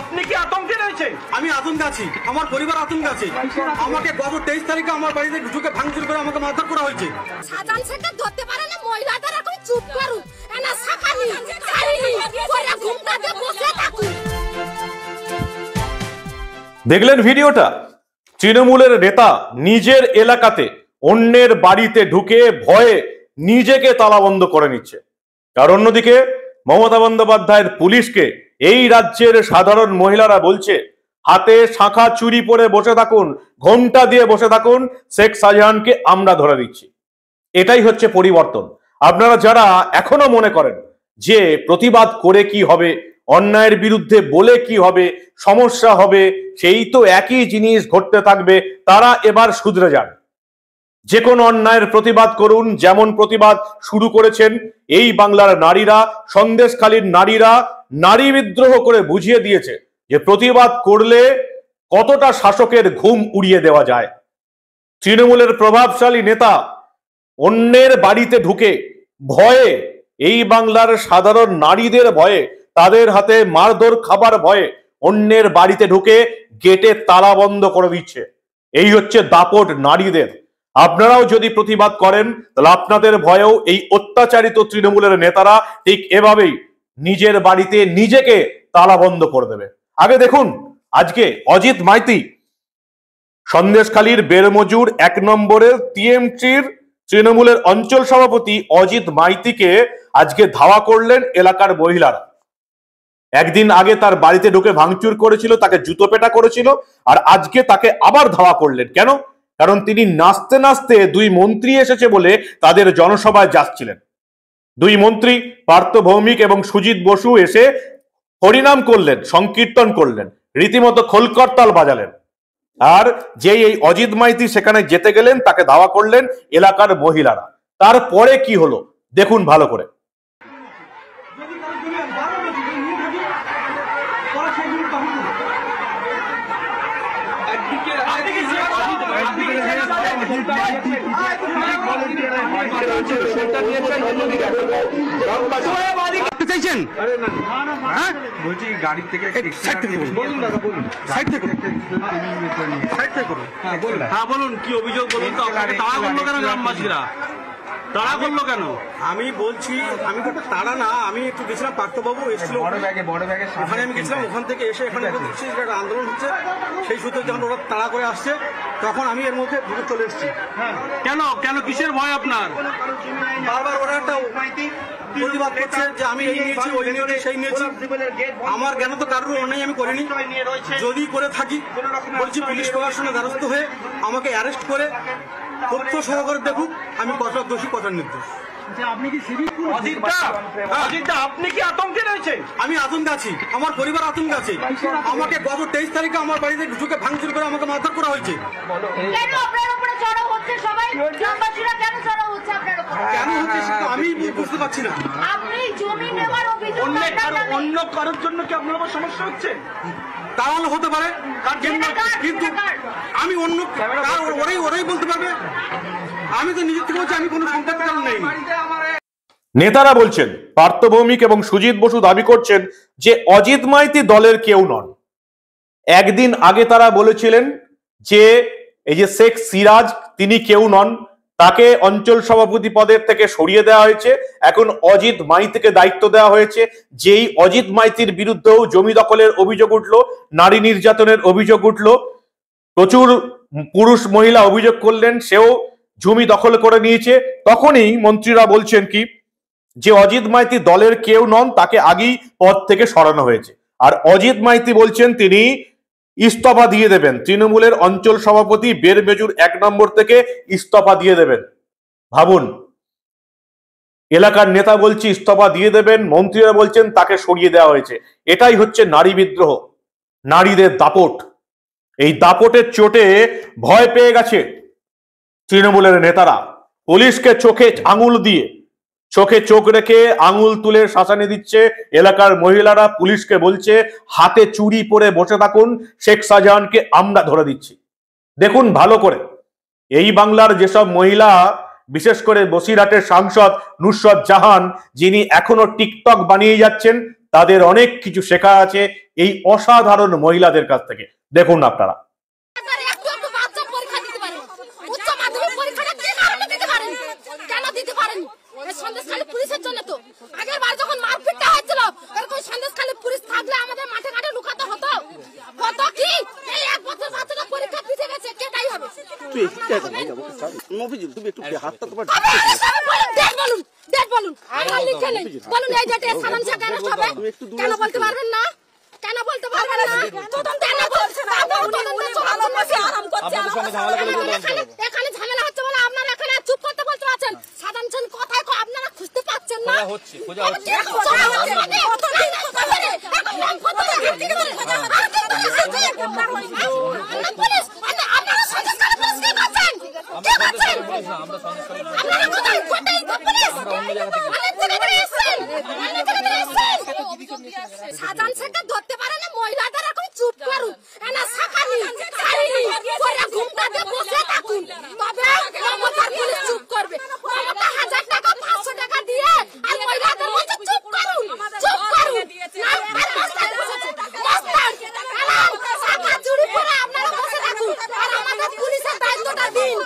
আপনি কি আতঙ্কে রয়েছেন? আমি আতঙ্কে আছি, আমার পরিবার আতঙ্কে আছে। আমাকে গত 23 তারিখে আমার বাড়িতে ঢুকে ভাঙচুর করে আমাকে মারধর করা হয়েছে। সাজান থেকে ধরতে পারে না, মহিলাদের এখন চুপ করুন, এনা সাকানি ছাড়িনি কইরা ঘুমটাতে বসে থাকুন। দেখলেন ভিডিওটা? তৃণমূলের নেতা নিজের এলাকাতে অন্যের বাড়িতে ঢুকে ভয়ে নিজেকে তালাবন্ধ করে নিচ্ছে। আর অন্যদিকে মমতা বন্দ্যোপাধ্যায়ের পুলিশকে এই রাজ্যের সাধারণ মহিলারা বলছে হাতে শাঁখা চুরি পরে বসে থাকুন, ঘোমটা দিয়ে বসে থাকুন, শেখ শাহজাহানকে আমরা ধরে দিচ্ছি। এটাই হচ্ছে পরিবর্তন। আপনারা যারা এখনো মনে করেন যে প্রতিবাদ করে কি হবে, অন্যায়ের বিরুদ্ধে বলে কি হবে, সমস্যা হবে, সেই তো একই জিনিস ঘটতে থাকবে, তারা এবার শুধরে যান। যে কোনো অন্যায়ের প্রতিবাদ করুন, যেমন প্রতিবাদ শুরু করেছেন এই বাংলার নারীরা। সন্দেশখালীর নারীরা নারী বিদ্রোহ করে বুঝিয়ে দিয়েছে যে প্রতিবাদ করলে কতটা শাসকের ঘুম উড়িয়ে দেওয়া যায়। তৃণমূলের প্রভাবশালী নেতা অন্যের বাড়িতে ঢুকে ভয়ে, এই বাংলার সাধারণ নারীদের ভয়ে, তাদের হাতে মারধর খাবার ভয়ে অন্যের বাড়িতে ঢুকে গেটে তালা বন্ধ করে দিচ্ছে। এই হচ্ছে দাপট নারীদের। আপনারাও যদি প্রতিবাদ করেন তাহলে আপনাদের ভয়েও এই অত্যাচারিত তৃণমূলের নেতারা ঠিক এভাবেই নিজের বাড়িতে নিজেকে তালা বন্ধ করে দেবে। আগে দেখুন, আজকে অজিত মাইতি সন্দেশখালীর বেরমজুর 1 নম্বরের টিএমসির তৃণমূলের অঞ্চল সভাপতি অজিত মাইতিকে আজকে ধাওয়া করলেন এলাকার মহিলারা। একদিন আগে তার বাড়িতে ঢুকে ভাঙচুর করেছিল, তাকে জুতো পেটা করেছিল, আর আজকে তাকে আবার ধাওয়া করলেন। কেন? কারণ তিনি নাচতে নাচতে 2 মন্ত্রী এসেছে বলে তাদের জনসভায় যাচ্ছিলেন। 2 মন্ত্রী পার্থ ভৌমিক এবং সুজিত বসু এসে হরিনাম করলেন, সংকীর্তন করলেন, রীতিমতো খোলকরতাল বাজালেন। আর যে এই অজিত মাইতি সেখানে যেতে গেলেন, তাকে ধাওয়া করলেন এলাকার মহিলারা। তারপরে কি হলো দেখুন ভালো করে। গাড়ি থেকে বলুন কি অভিযোগ, বলুন তো। তাড়া করলো কেন গ্রামবাসীরা? তাড়া করলো কেন? আমি বলছি, আমি তো তাড়া না, আমি একটু গেছিলাম, পার্থবাবু এসেছিল ওখানে, আমি গেছিলাম, ওখান থেকে এসে এখানে একটা আন্দোলন হচ্ছে, সেই সূত্রে যখন ওরা তাড়া করে আসছে তখন আমি এর মধ্যে ঢুকে চলে এসেছি। কেন কেন কিসের ভয় আপনার? বারবার ওরা একটা প্রতিবাদ করছে যে আমি এই নিয়েছি, ওই নিয়েছি, সেই নিয়েছি। আমার জ্ঞান তো কারোর অন্যায় আমি করিনি। যদি করে থাকি বলছি পুলিশ প্রশাসনের দ্বারস্থ হয়ে আমাকে অ্যারেস্ট করে তথ্য সহকারে দেখুক আমি কতটা দোষী, কতটা নির্দোষ। আপনি কি আতঙ্কে রয়েছেন? আমি আতঙ্কে আছি, আমার পরিবার আতঙ্কে আছে। আমাকে গত 23 তারিখে আমার বাড়িতে ঢুকে ভাঙচুর করে আমাকে মারধর করা হয়েছে। কেন আপনার উপরে চড়াও হচ্ছে? সবাই গ্রামবাসীরা কেন চড়াও হচ্ছে আপনার উপর? কেন হচ্ছে সেটা আমি বুঝতে পারছি না। আপনি জমি নেওয়ার অভিযোগ, অন্য কারোর জন্য কি আপনার আবার সমস্যা হচ্ছে? তাহলে হতে পারে, কিন্তু আমি অন্য ওরাই বলতে পারবে। আমি তো নিজের থেকে বলছি, আমি কোনো সংকেত কারণ নেই। নেতারা বলছেন, পার্থ ভৌমিক এবং সুজিত বসু দাবি করছেন যে অজিত মাইতি দলের কেউ নন। একদিন আগে তারা বলেছিলেন যে এই যে শেখ সিরাজ, তিনি কেউ নন, তাকে অঞ্চল সভাপতি পদের থেকে সরিয়ে দেওয়া হয়েছে। এখন অজিত মাইতিকে দায়িত্ব দেওয়া হয়েছে। যেই অজিত মাইতির বিরুদ্ধেও জমি দখলের অভিযোগ উঠলো, নারী নির্যাতনের অভিযোগ উঠলো, প্রচুর পুরুষ মহিলা অভিযোগ করলেন সেও জমি দখল করে নিয়েছে, তখনই মন্ত্রীরা বলছেন কি যে অজিত মাইতি দলের কেউ নন, তাকে আগেই পদ থেকে সরানো হয়েছে। আর অজিত মাইতি বলছেন তিনি ইস্তফা দিয়ে দেবেন, তৃণমূলের অঞ্চল সভাপতি বেরবেজুর 1 নম্বর থেকে ইস্তফা দিয়ে দেবেন। ভাবুন, এলাকার নেতা বলছে ইস্তফা দিয়ে দেবেন, মন্ত্রীরা বলছেন তাকে সরিয়ে দেওয়া হয়েছে। এটাই হচ্ছে নারী বিদ্রোহ, নারীদের দাপট। এই দাপটের চোটে ভয় পেয়ে গেছে তৃণমূলের নেতারা। পুলিশকে চোখে আঙুল দিয়ে, চোখে চোখ রেখে আঙুল তুলে শাসানি দিচ্ছে এলাকার মহিলারা। পুলিশকে বলছে হাতে চুরি পরে বসে থাকুন, শেখ শাহজাহানকে আমরা ধরে দিচ্ছি। দেখুন ভালো করে, এই বাংলার যেসব মহিলা, বিশেষ করে বসিরহাটের সাংসদ নুসরত জাহান, যিনি এখনো টিকটক বানিয়ে যাচ্ছেন, তাদের অনেক কিছু শেখা আছে এই অসাধারণ মহিলাদের কাছ থেকে। দেখুন আপনারা। একটু একটু বাচ্চা পরীক্ষা দিতে পারে, উচ্চ মাধ্যমিক পরীক্ষাটা কি কারণে দিতে পারেন, কেন দিতে পারেন? এই সন্দেশখালী পুলিশের জন্য তো। আগের বার যখন মারপিটটা হয়েছিল এরকম সন্দেশখালী পুলিশ থাকলে আমাদের মাঠে ঘাটে লুকাতে হতো। হতো কি এই এক বছর বাচ্চাটা পরীক্ষা পিছিয়ে গেছে, কেটাই হবে। ডেট বলুন আমার লিখে নেই, বলুন এই ডেটে সালাম সাকার হবে, কেন বলতে পারবেন না? কেন বলতে পারবেন না? তদন্ত কেন বলছেন? আরাম করছে, এখানে ঝামেলা হচ্ছে বলে আপনারা এখানে চুপ করতে বলতে পারছেন। সাধারণ জন কথায় আপনারা খুঁজতে পাচ্ছেন না। খোঁজা হচ্ছে সাধারণ শেখা ধরতে পারে না, মহিলাদের এখন চুপ করুন, এনা শাখানি ছাড়িনি করে ঘুমটা দিয়ে বসে থাকুন, তবে মমতার পুলিশ চুপ করবে। মমতা 1000 টাকা 500 টাকা দিয়ে আর মহিলাদের বলছে চুপ করুন, চুপ করুন। না আর মস্তান বসেছে, মস্তান আরাম শাখা চুরি করে আপনারা বসে থাকুন আর আমাদের পুলিশের দায়িত্বটা দিন,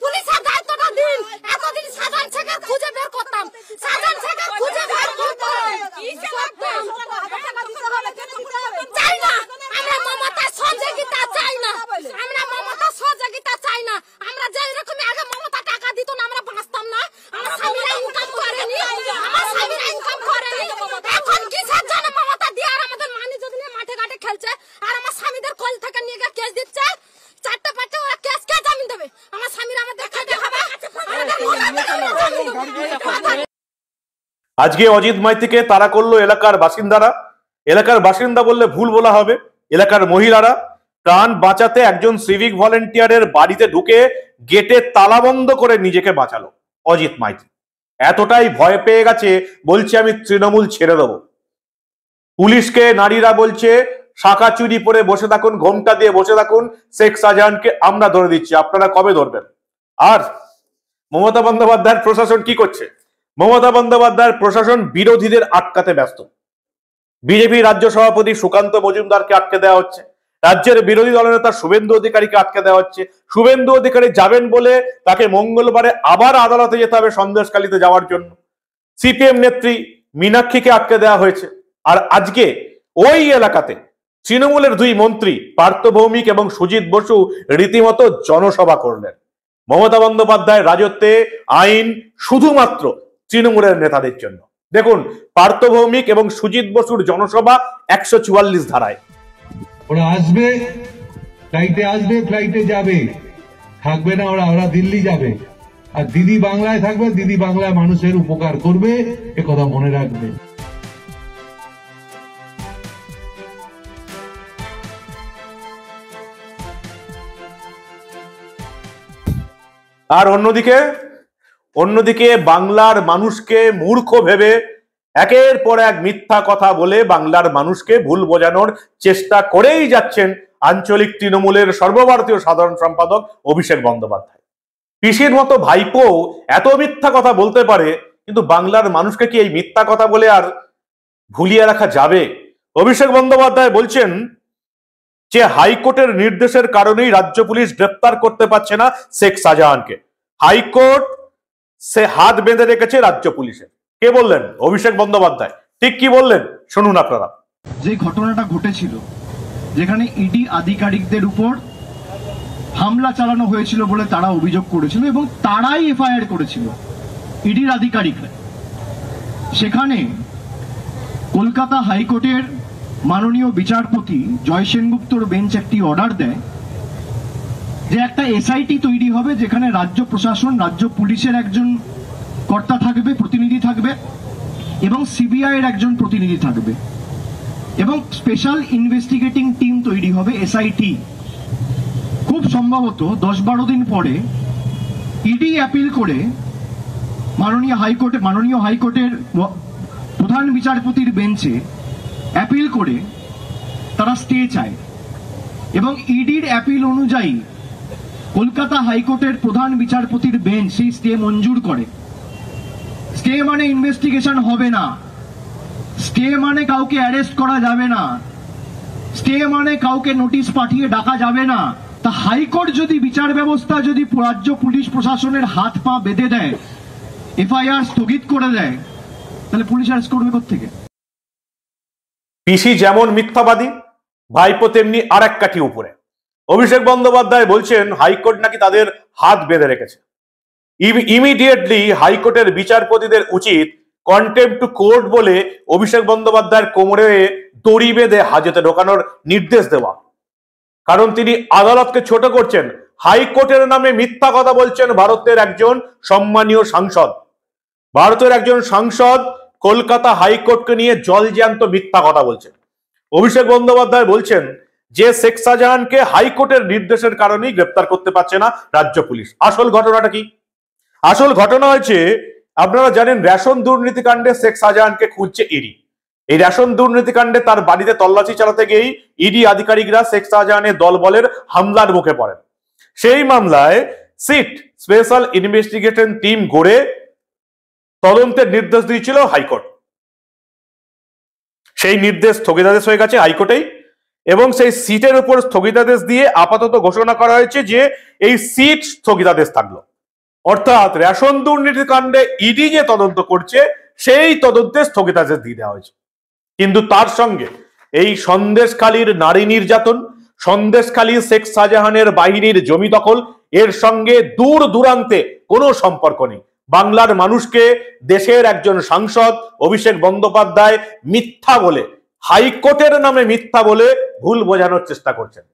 পুলিশের দায়িত্বটা দিন। এতদিন সাধারণ শেখা খুঁজে বের করতাম, সাধারণ শেখা খুঁজে বের করতাম, চাই না আমরা মমতার সহযোগিতা, চাই না আমরা মমতার সহযোগিতা, চাই না আমরা যে এরকম আগে মমতা টাকা দিত না আমরা বাঁচতাম না। আমার স্বামীরা ইনকাম করেনি, আমার স্বামীরা ইনকাম করেনি, এখন কিসের জন্য মমতা দিয়ে আর আমাদের মানি যদি নিয়ে মাঠে ঘাটে খেলছে আর আমার স্বামীদের কল থেকে নিয়ে গিয়ে কেস দিচ্ছে। 4টা 5টা ওরা কেস কে জামিন দেবে? আমার স্বামীরা আমাদের খেতে হবে। আজকে অজিত মাইতিকে তাড়া করলো এলাকার বাসিন্দারা। এলাকার বাসিন্দা বললে ভুল বলা হবে, এলাকার মহিলারা প্রাণ বাঁচাতে একজন সিভিক ভলেন্টিয়ারের বাড়িতে ঢুকে গেটে তালাবন্ধ করে নিজেকে বাঁচালো অজিত মাইতি। এতটাই ভয় পেয়ে গেছে বলছে আমি তৃণমূল ছেড়ে দেবো। পুলিশকে নারীরা বলছে শাখা চুরি পরে বসে থাকুন, ঘোমটা দিয়ে বসে থাকুন, শেখ শাহজাহানকে আমরা ধরে দিচ্ছি, আপনারা কবে ধরবেন? আর মমতা বন্দ্যোপাধ্যায়ের প্রশাসন কি করছে? মমতা বন্দ্যোপাধ্যায়ের প্রশাসন বিরোধীদের আটকাতে ব্যস্ত। বিজেপি রাজ্য সভাপতি সুকান্ত মজুমদারকে আটকে দেওয়া হচ্ছে, রাজ্যের বিরোধী দলনেতা শুভেন্দু অধিকারীকে আটকে দেওয়া হচ্ছে। শুভেন্দু অধিকারী যাবেন বলে তাকে মঙ্গলবারে আবার আদালতে যেতে হবে সন্দেশখালীতে যাওয়ার জন্য। সিপিএম নেত্রী মীনাক্ষীকে আটকে দেওয়া হয়েছে। আর আজকে ওই এলাকাতে তৃণমূলের 2 মন্ত্রী পার্থ ভৌমিক এবং সুজিত বসু রীতিমতো জনসভা করলেন। মমতা বন্দ্যোপাধ্যায়ের রাজত্বে আইন শুধুমাত্র তৃণমূলের নেতাদের জন্য। দেখুন পার্থ ভৌমিক এবং সুজিত বসুর জনসভা 144 ধারায়। ওরা আসবে, ফ্লাইটে আসবে, ফ্লাইটে যাবে, থাকবে না ওরা, ওরা দিল্লি যাবে। আর দিদি বাংলায় থাকবে, দিদি বাংলায় মানুষের উপকার করবে, এ কথা মনে রাখবে। আর অন্যদিকে বাংলার মানুষকে মূর্খ ভেবে একের পর এক মিথ্যা কথা বলে বাংলার মানুষকে ভুল বোঝানোর চেষ্টা করেই যাচ্ছেন আঞ্চলিক তৃণমূলের সর্বভারতীয় সাধারণ সম্পাদক অভিষেক বন্দ্যোপাধ্যায়। পিসির মতো ভাইপো এত মিথ্যা কথা বলতে পারে, কিন্তু বাংলার মানুষকে কি এই মিথ্যা কথা বলে আর ভুলিয়ে রাখা যাবে? অভিষেক বন্দ্যোপাধ্যায় বলছেন যে হাইকোর্টের নির্দেশের কারণেই রাজ্য পুলিশ গ্রেপ্তার করতে পারছে না শেখ শাহজাহানকে। হাইকোর্ট সে হাত বেঁধে রেখেছে রাজ্য পুলিশের। কে বললেন? অভিষেক বন্দ্যোপাধ্যায়। ঠিক কি বললেন শুনুন আপনারা। যে ঘটনাটা ঘটেছিল, যেখানে ইডি আধিকারিকদের উপর হামলা চালানো হয়েছিল বলে তারা অভিযোগ করেছিল এবং তারাই এফআইআর করেছিল, ইডির আধিকারিকরা। সেখানে কলকাতা হাইকোর্টের মাননীয় বিচারপতি জয় সেনগুপ্তর বেঞ্চ একটি অর্ডার দেয় যে একটা এসআইটি তৈরি হবে, যেখানে রাজ্য প্রশাসন, রাজ্য পুলিশের একজন কর্তা থাকবে, প্রতিনিধি থাকবে, এবং সিবিআই এর একজন প্রতিনিধি থাকবে, এবং স্পেশাল ইনভেস্টিগেটিং টিম তৈরি হবে, এসআইটি। খুব সম্ভবত 10-12 দিন পরে ইডি অ্যাপিল করে মাননীয় হাইকোর্টের প্রধান বিচারপতির বেঞ্চে অ্যাপিল করে তারা স্টে চায়, এবং ইডির অ্যাপিল অনুযায়ী কলকাতা হাইকোর্টের প্রধান বিচারপতির বেঞ্চ সেই স্টে মঞ্জুর করে। স্টে মানে ইনভেস্টিগেশন হবে না, স্টে মানে কাউকে অ্যারেস্ট করা যাবে না, স্টে মানে কাউকে নোটিশ পাঠিয়ে ডাকা যাবে না। তা হাইকোর্ট যদি বিচার ব্যবস্থা যদি রাজ্য পুলিশ প্রশাসনের হাত পা বেঁধে দেয়, এফআইআর স্থগিত করে দেয়, তাহলে পুলিশ অ্যারেস্ট করবে কোত্থেকে? পিসি যেমন মিথ্যাবাদী, ভাইপো তেমনি আর এক কাঠি উপরে। অভিষেক বন্দ্যোপাধ্যায় বলছেন হাইকোর্ট নাকি তাদের হাত বেঁধে রেখেছে। ইমিডিয়েটলি হাইকোর্টের বিচারপতিদের উচিত কন্টেম্প টু কোর্ট বলে অভিষেক বন্দ্যোপাধ্যায়ের কোমরে দড়ি বেঁধে হাজতে ঢোকানোর নির্দেশ দেওয়া। কারণ তিনি আদালতকে ছোট করছেন। হাইকোর্টের নামে মিথ্যা কথা বলছেন ভারতের একজন সম্মানীয় সাংসদ। ভারতের একজন সাংসদ কলকাতা হাইকোর্টকে নিয়ে জলজ্যান্ত মিথ্যা কথা বলছেন। অভিষেক বন্দ্যোপাধ্যায় বলছেন যে শেখ শাহজাহানকে হাইকোর্টের নির্দেশের কারণেই গ্রেপ্তার করতে পারছে না রাজ্য পুলিশ। আসল ঘটনাটা কি? আসল ঘটনা হয়েছে, আপনারা জানেন রেশন দুর্নীতি কাণ্ডে শেখ শাহজাহানকে খুঁজছে ইডি। এই রেশন দুর্নীতি কাণ্ডে তার বাড়িতে তল্লাশি চালাতে গিয়েই ইডি আধিকারিকরা শেখ শাহজাহানের দলবলের হামলার মুখে পড়েন। সেই মামলায় সিট স্পেশাল ইনভেস্টিগেশন টিম গড়ে তদন্তের নির্দেশ দিয়েছিল হাইকোর্ট। সেই নির্দেশ স্থগিতাদেশ হয়ে গেছে হাইকোর্টেই, এবং সেই সিটের উপর স্থগিতাদেশ দিয়ে আপাতত ঘোষণা করা হয়েছে যে এই সিট স্থগিতাদেশ থাকলো। অর্থাৎ রেশন দুর্নীতি কাণ্ডে ইডি যে তদন্ত করছে সেই তদন্তে স্থগিতাদেশ দিয়ে দেওয়া হয়েছে। কিন্তু তার সঙ্গে এই সন্দেশখালীর নারী নির্যাতন, সন্দেশখালী শেখ শাহজাহানের বাহিনীর জমি দখল, এর সঙ্গে দূর দূরান্তে কোনো সম্পর্ক নেই। বাংলার মানুষকে দেশের একজন সাংসদ অভিষেক বন্দ্যোপাধ্যায় মিথ্যা বলে, হাইকোর্টের নামে মিথ্যা বলে ভুল বোঝানোর চেষ্টা করছেন।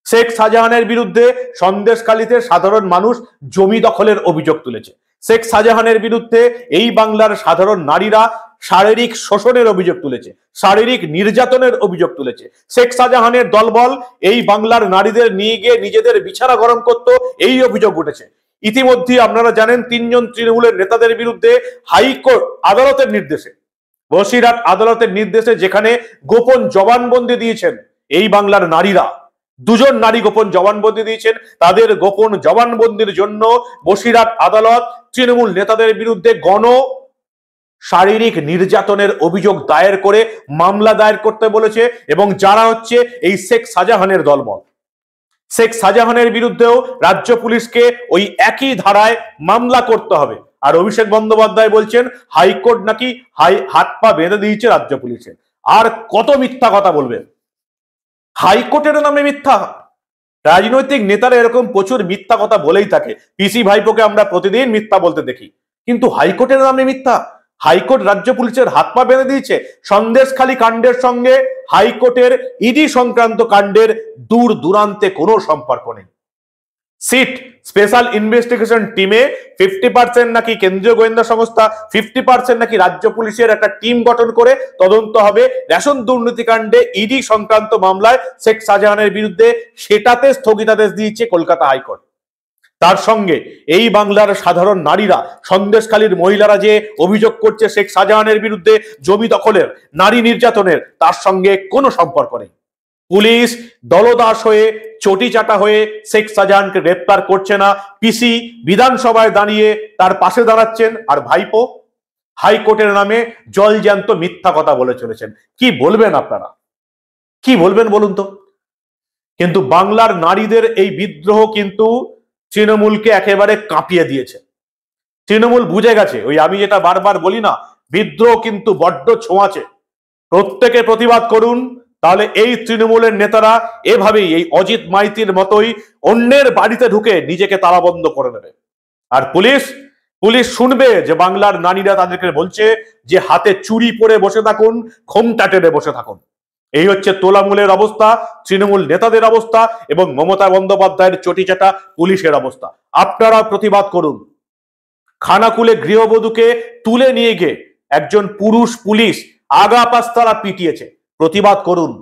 শেখ শাহজাহানের বিরুদ্ধে সন্দেশখালীতে সাধারণ মানুষ জমি দখলের অভিযোগ তুলেছে। শেখ শাহজাহানের বিরুদ্ধে এই বাংলার সাধারণ নারীরা শারীরিক শোষণের অভিযোগ তুলেছে, শারীরিক নির্যাতনের অভিযোগ তুলেছে। শেখ শাহজাহানের দলবল এই বাংলার নারীদের নিয়ে গিয়ে নিজেদের বিছানা গরম করত, এই অভিযোগ উঠেছে। ইতিমধ্যে আপনারা জানেন 3 জন তৃণমূলের নেতাদের বিরুদ্ধে হাইকোর্ট আদালতের নির্দেশে, বসিরহাট আদালতের নির্দেশে, যেখানে গোপন জবানবন্দি দিয়েছেন এই বাংলার নারীরা। 2 জন নারী গোপন জবানবন্দি দিয়েছেন। তাদের গোপন জবানবন্দির জন্য বসিরহাট আদালত তৃণমূল নেতাদের বিরুদ্ধে গণ শারীরিক নির্যাতনের অভিযোগ দায়ের করে মামলা দায়ের করতে বলেছে, এবং যারা হচ্ছে এই শেখ শাহজাহানের দলবল। শেখ শাহজাহানের বিরুদ্ধেও রাজ্য পুলিশকে ওই একই ধারায় মামলা করতে হবে। আর অভিষেক বন্দ্যোপাধ্যায় বলছেন হাইকোর্ট নাকি হাত পা বেঁধে দিয়েছে রাজ্য পুলিশের। আর কত মিথ্যা কথা বলবেন? হাইকোর্টের নামে মিথ্যা। রাজনৈতিক নেতারা এরকম প্রচুর মিথ্যা কথা বলেই থাকে। পিসি ভাইপোকে আমরা প্রতিদিন মিথ্যা বলতে দেখি, কিন্তু হাইকোর্টের নামে মিথ্যা। হাইকোর্ট রাজ্য পুলিশের হাত পা বেঁধে দিয়েছে। সন্দেশখালী কাণ্ডের সঙ্গে হাইকোর্টের ইডি সংক্রান্ত কাণ্ডের দূর দূরান্তে কোনো সম্পর্ক নেই। সিট স্পেশাল ইনভেস্টিগেশন টিমে 50% নাকি কেন্দ্রীয় গোয়েন্দা সংস্থা, 50% নাকি রাজ্য পুলিশের একটা টিম গঠন করে তদন্ত হবে রেশন দুর্নীতি কাণ্ডে ইডি সংক্রান্ত মামলায় শেখ শাহজাহানের বিরুদ্ধে, সেটাতে স্থগিতাদেশ দিয়েছে কলকাতা হাইকোর্ট। তার সঙ্গে এই বাংলার সাধারণ নারীরা, সন্দেশখালীর মহিলারা যে অভিযোগ করছে শেখ শাহজাহানের বিরুদ্ধে জমি দখলের, নারী নির্যাতনের, তার সঙ্গে কোনো সম্পর্ক নেই। পুলিশ দলদাস হয়ে, চটি চাটা হয়ে শেখ শাহজাহানকে গ্রেপ্তার করছে না। পিসি বিধানসভায় দাঁড়িয়ে তার পাশে দাঁড়াচ্ছেন, আর ভাইপো হাইকোর্টের নামে জলজ্যান্ত মিথ্যা কথা বলে চলেছেন। কি বলবেন আপনারা? কি বলবেন বলুন তো? কিন্তু বাংলার নারীদের এই বিদ্রোহ কিন্তু তৃণমূলকে একেবারে কাঁপিয়ে দিয়েছে। তৃণমূল বুঝে গেছে, ওই আমি যেটা বারবার বলি না, বিদ্রোহ কিন্তু বড্ড ছোঁয়াচে। প্রত্যেকে প্রতিবাদ করুন, তাহলে এই তৃণমূলের নেতারা এভাবেই এই অজিত মাইতির মতোই অন্যের বাড়িতে ঢুকে নিজেকে তালাবন্ধ করে নেবে। আর পুলিশ শুনবে যে বাংলার নারীরা তাদেরকে বলছে যে হাতে চুরি পরে বসে থাকুন, ঘোমটা টেনে বসে থাকুন। এই হচ্ছে তোলামূলের অবস্থা, তৃণমূল নেতাদের অবস্থা, এবং মমতা বন্দ্যোপাধ্যায়ের চটিচাটা পুলিশের অবস্থা। আপনারা প্রতিবাদ করুন। খানাকুলে গৃহবধূকে তুলে নিয়ে গিয়ে একজন পুরুষ পুলিশ আগা পাশতারা পিটিয়েছে। প্রতিবাদ করুন।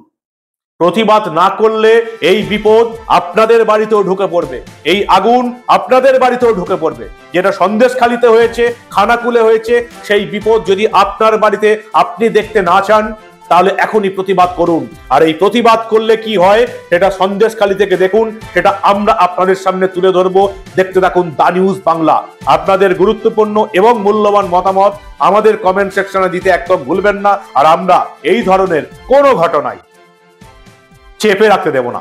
প্রতিবাদ না করলে এই বিপদ আপনাদের বাড়িতেও ঢুকে পড়বে, এই আগুন আপনাদের বাড়িতেও ঢুকে পড়বে। যেটা সন্দেশখালীতে হয়েছে, খানাকুলে হয়েছে, সেই বিপদ যদি আপনার বাড়িতে আপনি দেখতে না চান, তাহলে এখনই প্রতিবাদ করুন। আর এই প্রতিবাদ করলে কি হয় সেটা সন্দেশখালী থেকে দেখুন, সেটা আমরা আপনাদের সামনে তুলে ধরবো। দেখতে থাকুন দা নিউজ বাংলা। আপনাদের গুরুত্বপূর্ণ এবং মূল্যবান মতামত আমাদের কমেন্ট সেকশনে দিতে একদম ভুলবেন না। আর আমরা এই ধরনের কোনো ঘটনায় চেপে রাখতে দেব না।